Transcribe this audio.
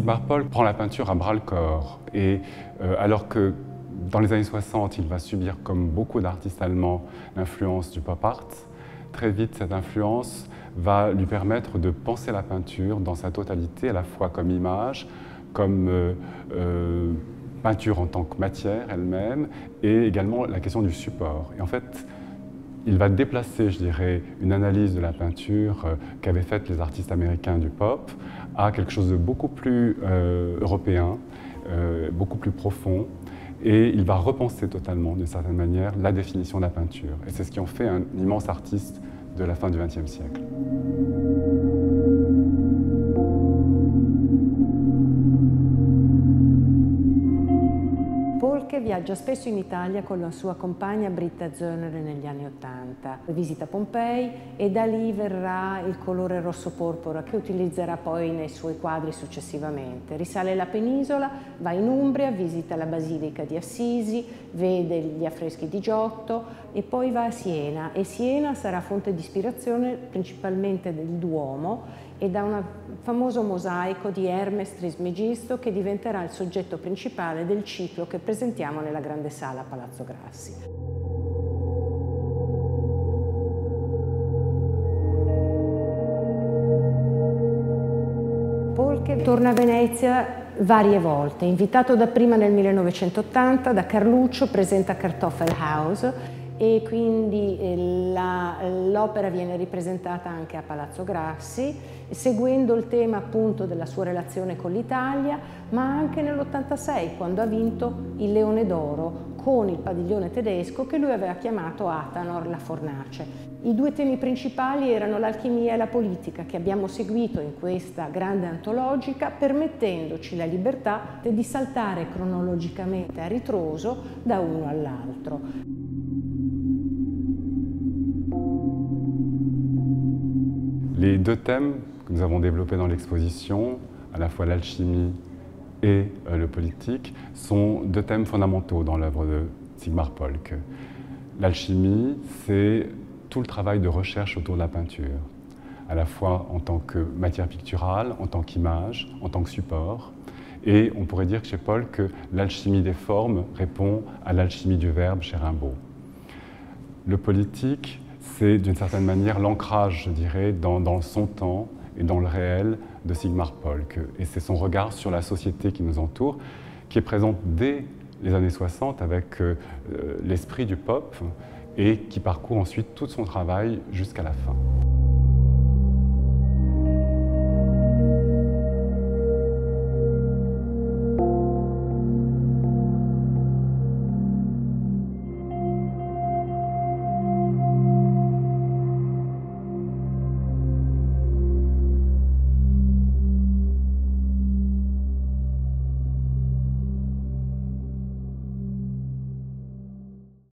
Sigmar Polk prend la peinture à bras-le-corps et alors que dans les années 60, il va subir, comme beaucoup d'artistes allemands, l'influence du pop art, très vite cette influence va lui permettre de penser la peinture dans sa totalité, à la fois comme image, comme peinture en tant que matière elle-même, et également la question du support. Et en fait, il va déplacer, je dirais, une analyse de la peinture qu'avaient faite les artistes américains du pop à quelque chose de beaucoup plus européen, beaucoup plus profond, et il va repenser totalement, d'une certaine manière, la définition de la peinture. Et c'est ce qui en fait un immense artiste de la fin du XXe siècle. Polk viaggia spesso in Italia con la sua compagna Britta Zöllner negli anni '80. Visita Pompei e da lì verrà il colore rosso porpora che utilizzerà poi nei suoi quadri successivamente. Risale la penisola, va in Umbria, visita la Basilica di Assisi, vede gli affreschi di Giotto e poi va a Siena. E Siena sarà fonte di ispirazione principalmente del Duomo e da un famoso mosaico di Hermes Trismegisto che diventerà il soggetto principale del ciclo che presentiamo nella grande sala a Palazzo Grassi. Polk torna a Venezia varie volte, invitato dapprima nel 1980 da Carluccio, presenta Kartoffelhaus e quindi l'opera viene ripresentata anche a Palazzo Grassi, seguendo il tema appunto della sua relazione con l'Italia, ma anche nell'86 quando ha vinto il Leone d'Oro con il padiglione tedesco che lui aveva chiamato Athanor la fornace. I due temi principali erano l'alchimia e la politica che abbiamo seguito in questa grande antologica, permettendoci la libertà di saltare cronologicamente a ritroso da uno all'altro. Les deux thèmes que nous avons développés dans l'exposition, à la fois l'alchimie et le politique, sont deux thèmes fondamentaux dans l'œuvre de Sigmar Polk. L'alchimie, c'est tout le travail de recherche autour de la peinture, à la fois en tant que matière picturale, en tant qu'image, en tant que support. Et on pourrait dire que chez Polk, que l'alchimie des formes répond à l'alchimie du verbe chez Rimbaud. Le politique, c'est d'une certaine manière l'ancrage, je dirais, dans son temps et dans le réel de Sigmar Polk. Et c'est son regard sur la société qui nous entoure, qui est présente dès les années 60 avec l'esprit du pop et qui parcourt ensuite tout son travail jusqu'à la fin.